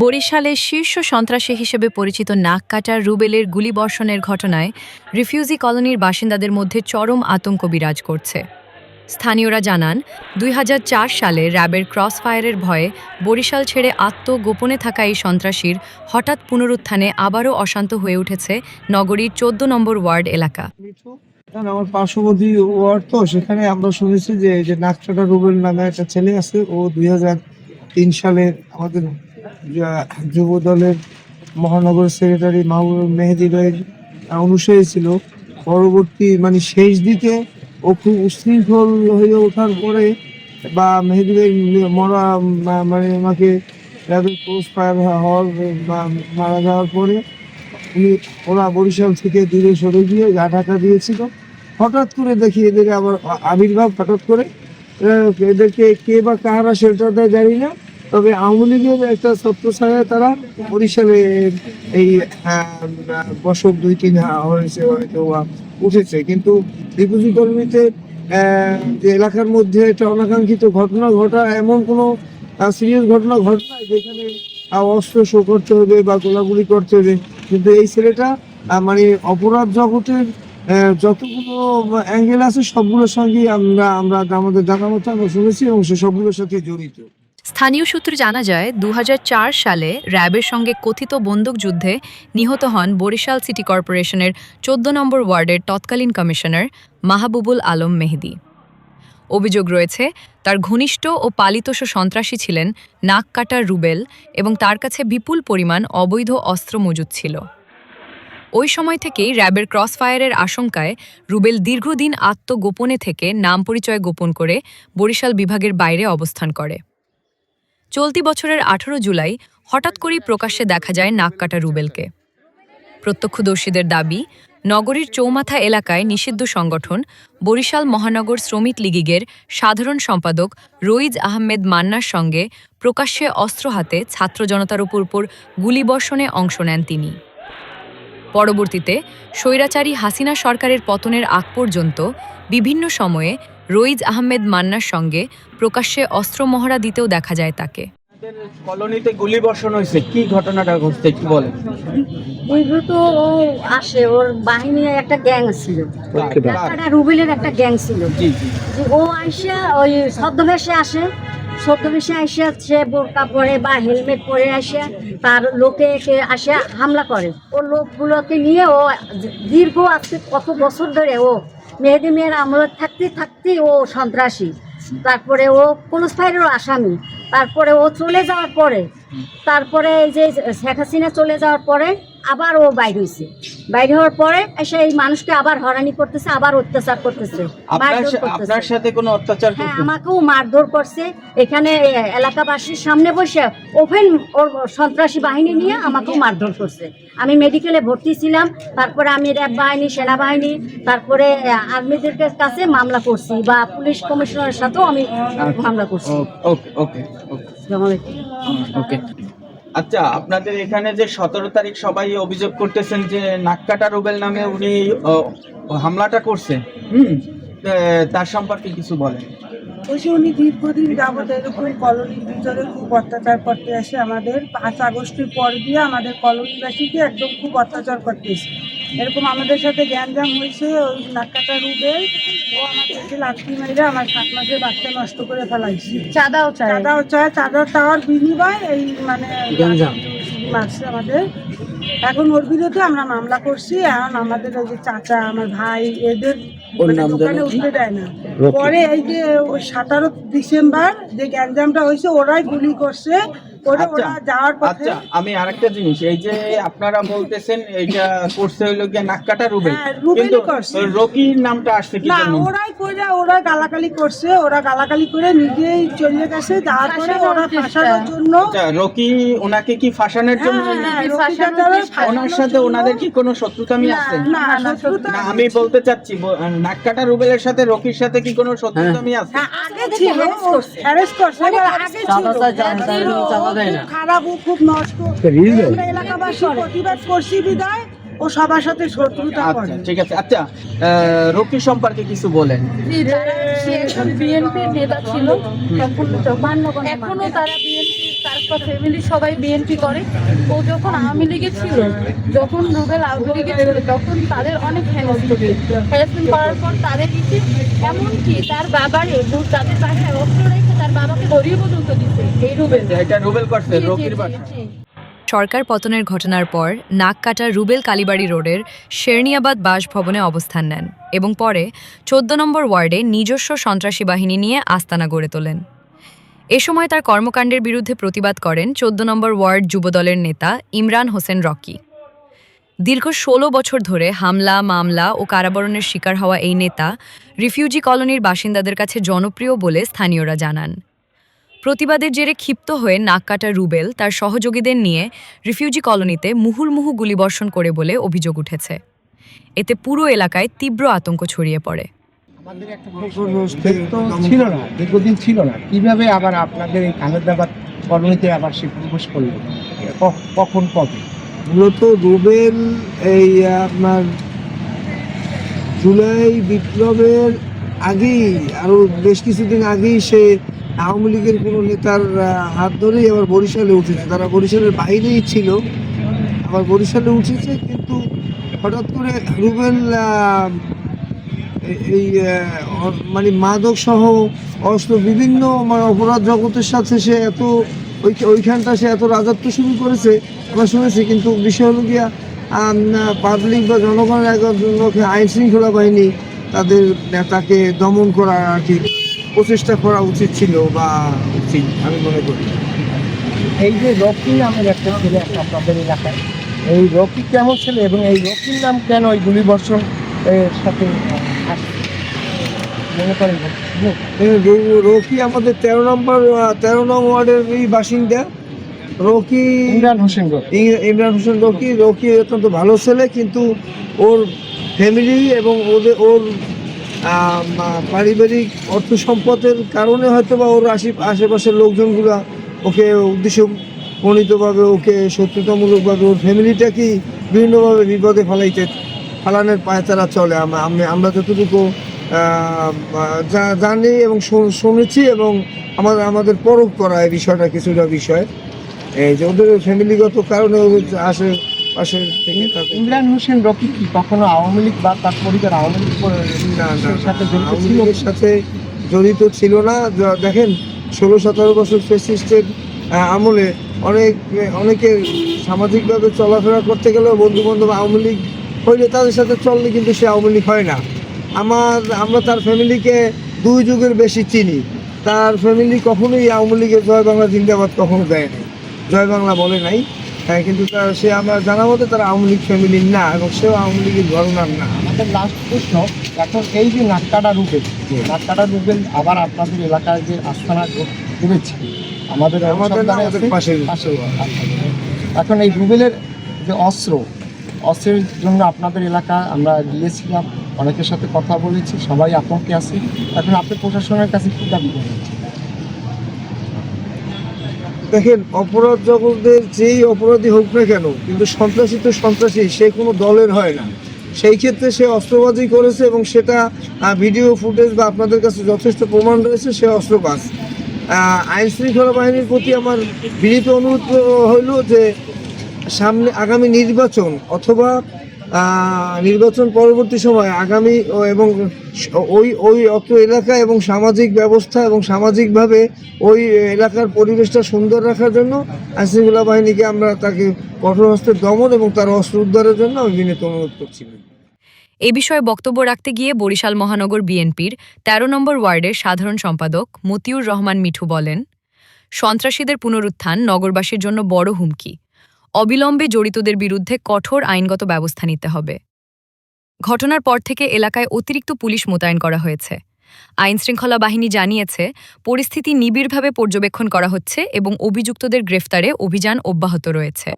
বরিশালের শীর্ষ সন্ত্রাসী হিসেবে পরিচিত নাককাটার রুবেলের গুলিবর্ষণের ঘটনায় রিফিউজি কলোনির বাসিন্দাদের মধ্যে চরম আতঙ্ক বিরাজ করছে। স্থানীয়রা জানান, ২০০৪ সালে র্যাবের ক্রসফায়ারের ভয়ে বরিশাল ছেড়ে আত্মগোপনে থাকা এই সন্ত্রাসীর হঠাৎ পুনরুত্থানে আবারও অশান্ত হয়ে উঠেছে নগরীর ১৪ নম্বর ওয়ার্ড এলাকা। আমার পার্শ্ববর্তী ওয়ার্ড, তো সেখানে আমরা শুনেছি যে নাককাটা রুবেল নামে একটা ছেলে আছে। ও ২০০৩ সালে আমাদের যুব দলের মহানগর সেক্রেটারি মাহবুব মেহেদি ভাইয়ের অনুসারী ছিল। পরবর্তী শেষ দিকে ও খুব উশৃঙ্খল হয়ে ওঠার পরে বা মেহেদি ভাই মরা আমাকে র্যাবের ক্রস ফায়ার হওয়ার মারা যাওয়ার পরে ওরা বরিশাল থেকে দূরে সরে গিয়ে গা ঢাকা দিয়েছিল। হঠাৎ করে দেখি এদের আবার আবির্ভাব, হঠাৎ করে এদেরকে কে বা কাহারা শেল্টার দেয় জানি না, তবে আওয়ামী লীগের একটা ছত্রছায়ায় তারা বরিশালে এই বছর ২-৩ হয়েছে হয়তো উঠেছে। কিন্তু রিফিউজি কলোনিতে যে এলাকার মধ্যে একটা অনাকাঙ্ক্ষিত ঘটনা ঘটা, এমন কোনো সিরিয়াস ঘটনা ঘটনায় যেখানে অস্ত্র শো করতে হবে বা গোলাগুলি করতে হবে, কিন্তু এই ছেলেটা অপরাধ জগতের যতগুলো অ্যাঙ্গেল আছে সবগুলোর সঙ্গেই আমরা আমাদের জানা মতো আমরা শুনেছি এবং সে সবগুলোর সাথে জড়িত। স্থানীয় সূত্রে জানা যায়, ২০০৪ সালে র্যাবের সঙ্গে কথিত বন্দুকযুদ্ধে নিহত হন বরিশাল সিটি কর্পোরেশনের ১৪ নম্বর ওয়ার্ডের তৎকালীন কমিশনার মাহবুবুল আলম মেহেদি। অভিযোগ রয়েছে, তার ঘনিষ্ঠ ও পালিতোষ সন্ত্রাসী ছিলেন নাককাটার রুবেল এবং তার কাছে বিপুল পরিমাণ অবৈধ অস্ত্র মজুদ ছিল। ওই সময় থেকেই র্যাবের ক্রসফায়ারের আশঙ্কায় রুবেল দীর্ঘদিন আত্মগোপনে থেকে নাম পরিচয় গোপন করে বরিশাল বিভাগের বাইরে অবস্থান করে। চলতি বছরের ১৮ জুলাই হঠাৎ করেই প্রকাশ্যে দেখা যায় নাককাটা রুবেলকে। প্রত্যক্ষদর্শীদের দাবি, নগরীর চৌমাথা এলাকায় নিষিদ্ধ সংগঠন বরিশাল মহানগর শ্রমিক লীগের সাধারণ সম্পাদক রইজ আহমেদ মান্নার সঙ্গে প্রকাশ্যে অস্ত্র হাতে ছাত্র জনতার উপর গুলিবর্ষণে অংশ নেন তিনি। পরবর্তীতে স্বৈরাচারী হাসিনা সরকারের পতনের আগ পর্যন্ত বিভিন্ন সময়ে রইজ আহমেদ মান্নার সঙ্গে প্রকাশ্যে অস্ত্র মহড়া দিতেও দেখা যায় তাকে। কলোনিতে গুলিবর্ষণ হয়েছে, কি ঘটনাটা ঘটছে কি বলেন? তো ও আসে, ওর বাহিনী একটা গ্যাং ছিল, রুবেলের একটা গ্যাং ছিল। ও আইসা ওই ছদ্মবেশে আসে, ছদ্মবেশে আইসা সে বোরকা পরে বা হেলমেট পরে আসে তার লোকে আসে হামলা করে। ওর লোকগুলোকে নিয়ে ও দীর্ঘ আজকে কত বছর ধরে ও মেহেদি মেয়ের আমলে থাকতে ও সন্ত্রাসী, তারপরে ও পুলিশ ফায়ারেরও আসামি। তারপরে ও চলে যাওয়ার পরে এই যে শেখ হাসিনা চলে যাওয়ার পরে আবার ও বাইর হয়েছে। বাইর হওয়ার পরে এসে এই মানুষকে আবার হয়রানি করতেছে, আবার অত্যাচার করতেছে। আপনার সাথে কোনো অত্যাচার? হ্যাঁ, আমাকেও মারধর করছে। এখানে এলাকাবাসীর সামনে বসে ওপেন ওর সন্ত্রাসী বাহিনী নিয়ে আমাকেও মারধর করছে। আমি মেডিকেলে ভর্তি ছিলাম, তারপরে আমি র্যাব বাহিনী, সেনাবাহিনী, তারপরে আর্মিদের কাছে মামলা করছি বা পুলিশ কমিশনারের সাথেও আমি মামলা করছি। ওকে। আচ্ছা, আপনাদের এখানে যে ১৭ তারিখ সবাই অভিযোগ করতেছেন যে নাককাটা রুবেল নামে উনি হামলাটা করছে, তার সম্পর্কে কিছু বলেন? উনি দীর্ঘদিন যাবত এরকম কলোনির ভিতরে খুব অত্যাচার করতে আসে। আমাদের ৫ আগস্টের পর দিয়ে আমাদের কলোনিবাসীকে একদম খুব অত্যাচার করতেছে। এরকম আমাদের সাথে গ্যাঞ্জাম হয়েছে। ওই নাককাটা রুবেল ও আমাদেরকে লাঠি মেরে আমার ৭ মাসের বাচ্চা নষ্ট করে ফেলাইছে। চাঁদাও চায়, চাঁদা চাওয়ার বিনিময় এই মারছে আমাদের। এখন ওর বিরুদ্ধে আমরা মামলা করছি। এখন আমাদের ওই যে চাচা, আমার ভাই, এদের দোকানে উঠতে দেয় না। পরে এই যে ১৭ ডিসেম্বর যে গ্যাঞ্জামটা হয়েছে, ওরাই গুলি করছে। আচ্ছা, আমি আরেকটা জিনিস, এই যে আপনারা বলতেছেন এইটা করছে হইলো গিয়ে নাককাটা রুবেল, কিন্তু রকির নামটা আসছে কি জন্য? ওরা গালাগালি করছে, ওরা গালাগালি করে নিজেই চলে গেছে। তারপরে ওরা ফাঁসানোর জন্য, রকি ওনাকে কি ফাঁসানোর জন্য? ওনার সাথে ওনাদের কি কোনো শত্রুতামি আছে? না, আমি বলতে চাচ্ছি নাককাটা রুবেলের সাথে রকির সাথে কি কোনো শত্রুতামি আছে? আগে ছিল, অ্যারেস্ট করছে, আগে ছিল। খারাপ, খুব নষ্ট। এলাকাবাসী প্রতিবাদ করছি বিদায় ও সবার সাথে শত্রুতা আচ্ছা করে। ঠিক আছে। আচ্ছা রকি সম্পর্কে কিছু বলেন। সে এখন বিএনপির নেতা ছিল, এখনো তারা বিএনপি, তার ফ্যামিলি সবাই বিএনপি করে। ও যখন আওয়ামী লীগে ছিল, যখন রুবেল আওয়ামী লীগে ছিল, তখন তাদের অনেক হ্যারাসমেন্ট করার পর তাদের দিচ্ছে, এমনকি তার বাবারে তাদের বাসায় অস্ত্র রেখে তার বাবাকে ধরিয়ে পর্যন্ত দিচ্ছে এই রুবেল। এটা রুবেল করছে, রকির বাসা। সরকার পতনের ঘটনার পর নাককাটা রুবেল কালীবাড়ি রোডের শেরনিয়াবাদ বাসভবনে অবস্থান নেন এবং পরে ১৪ নম্বর ওয়ার্ডে নিজস্ব সন্ত্রাসী বাহিনী নিয়ে আস্তানা গড়ে তোলেন। এ সময় তার কর্মকাণ্ডের বিরুদ্ধে প্রতিবাদ করেন ১৪ নম্বর ওয়ার্ড যুবদলের নেতা ইমরান হোসেন রকি। দীর্ঘ ১৬ বছর ধরে হামলা, মামলা ও কারাবরণের শিকার হওয়া এই নেতা রিফিউজি কলোনির বাসিন্দাদের কাছে জনপ্রিয় বলে স্থানীয়রা জানান। প্রতিবাদের জেরে ক্ষিপ্ত হয়ে নাককাটা রুবেল তার সহযোগীদের নিয়ে রিফিউজি কলোনিতে মুহুর্মুহু গুলিবর্ষণ করে বলে অভিযোগ উঠেছে। এতে পুরো এলাকায় তীব্র আতঙ্ক ছড়িয়ে পড়ে। আমাদের একটা তো ছিল না, দীর্ঘদিন ছিল না, কিভাবে আবার আপনাদের এই কামেদাবাদ কলোনিতে আবার সে প্রবেশ করলো, কখন কবে? মূলত রুবেল এই আপনার জুলাই বিপ্লবের আগেই, আরো বেশ কিছুদিন আগেই সে আওয়ামী লীগের কোনো নেতার হাত ধরেই আবার বরিশালে উঠেছে। তারা বরিশালের বাইরেই ছিল, আবার বরিশালে উঠেছে। কিন্তু হঠাৎ করে রুবেল এই মানে মাদক সহ অস্ত্র বিভিন্ন মানে অপরাধ জগতের সাথে সে এত ওইখানটা সে এত রাজত্ব শুরু করেছে আমরা শুনেছি। কিন্তু বিষয় হলো গিয়া পাবলিক বা জনগণের একজনকে আইন শৃঙ্খলা বাহিনী তাদের নেতাকে দমন করা আর কি প্রচেষ্টা করা উচিত ছিল বা উচিত আমি মনে করি। এই যে রকি নামের একটা ছেলে আছে আপনাদের এলাকায়, এই রকি কেমন ছেলে এবং এই রকির নাম কেন ওই গুলিবর্ষণ এর সাথে আসে মনে করেন? রকি আমাদের 13 নং ওয়ার্ডের এই বাসিন্দা। Rocky Imran Hossain Rocky. Imran Hossain Rocky. Rocky অত্যন্ত ভালো ছেলে, কিন্তু ওর ফ্যামিলি এবং ওর পারিবারিক অর্থ সম্পদের কারণে হয়তো বা ওর আশেপাশের লোকজনগুলো ওকে উদ্দেশ্য প্রণীতভাবে ওকে শত্রুতামূলকভাবে ওর ফ্যামিলিটাকেই বিভিন্নভাবে বিপদে ফালানোর পায়ে তারা চলে। আমরা যতটুকু জানি এবং শুনেছি এবং আমাদের পরখ করা এই বিষয়টা কিছুটা বিষয় এই যে ওদের ফ্যামিলিগত কারণে ওদের আশেপাশে থেকে থাকে। ইমরান হোসেন রকি কি কখনো আওয়ামী লীগ বা তার পরিবার আওয়ামী লীগের সাথে জড়িত ছিল না? দেখেন 16-17 বছর ফ্যাসিস্টের আমলে অনেকে সামাজিকভাবে চলাফেরা করতে গেলেও বন্ধু বান্ধব আওয়ামী লীগ হইলে তাদের সাথে চললে কিন্তু সে আওয়ামী লীগ হয় না। আমরা তার ফ্যামিলিকে 2 যুগের বেশি চিনি। তার ফ্যামিলি কখনোই আওয়ামী লীগের জয় বাংলা জিন্দাবাদ কখনো দেয় নাই, জয় বাংলা বলে নাই। হ্যাঁ, কিন্তু সে আমার জানা মতে তারা আওয়ামী লীগ ফ্যামিলির না এবং সেও আওয়ামী লীগের ঘটনার না। আমাদের লাস্ট প্রশ্ন, এখন এই যে নাককাটা রুবেল আবার আপনাদের এলাকায় যে আস্তানা করেছে আমাদের পাশে, এখন এই রুবেলের যে অস্ত্রের জন্য আপনাদের এলাকা আমরা গিয়েছিলাম, অনেকের সাথে কথা বলেছি, সবাই আতঙ্কে আছে। এখন আপনি প্রশাসনের কাছে কী দাবি করবেন? দেখেন, অপরাধ জগতের যেই অপরাধী হোক না কেন, কিন্তু সন্ত্রাসী তো সন্ত্রাসী, সে কোনো দলের হয় না। সেই ক্ষেত্রে সে অস্ত্রবাজি করেছে এবং সেটা ভিডিও ফুটেজ বা আপনাদের কাছে যথেষ্ট প্রমাণ রয়েছে, সে অস্ত্রবাজ। আইন শৃঙ্খলা বাহিনীর প্রতি আমার বিনীত অনুরোধ হইল যে সামনে আগামী নির্বাচন অথবা নির্বাচন পরবর্তী সময় আগামী এবং ওই অত্র এলাকা এবং সামাজিক ব্যবস্থা এবং সামাজিকভাবে ওই এলাকার পরিবেশটা সুন্দর রাখার জন্য আইনশৃঙ্খলা বাহিনীকে আমরা তাকে কঠোর হস্তে দমন এবং তার অস্ত্র উদ্ধারের জন্য আমি বিনীত অনুরোধ করছি। এ বিষয়ে বক্তব্য রাখতে গিয়ে বরিশাল মহানগর বিএনপির ১৩ নম্বর ওয়ার্ডের সাধারণ সম্পাদক মতিউর রহমান মিঠু বলেন, সন্ত্রাসীদের পুনরুত্থান নগরবাসীর জন্য বড় হুমকি। অবিলম্বে জড়িতদের বিরুদ্ধে কঠোর আইনগত ব্যবস্থা নিতে হবে। ঘটনার পর থেকে এলাকায় অতিরিক্ত পুলিশ মোতায়েন করা হয়েছে। আইনশৃঙ্খলা বাহিনী জানিয়েছে, পরিস্থিতি নিবিড়ভাবে পর্যবেক্ষণ করা হচ্ছে এবং অভিযুক্তদের গ্রেফতারে অভিযান অব্যাহত রয়েছে।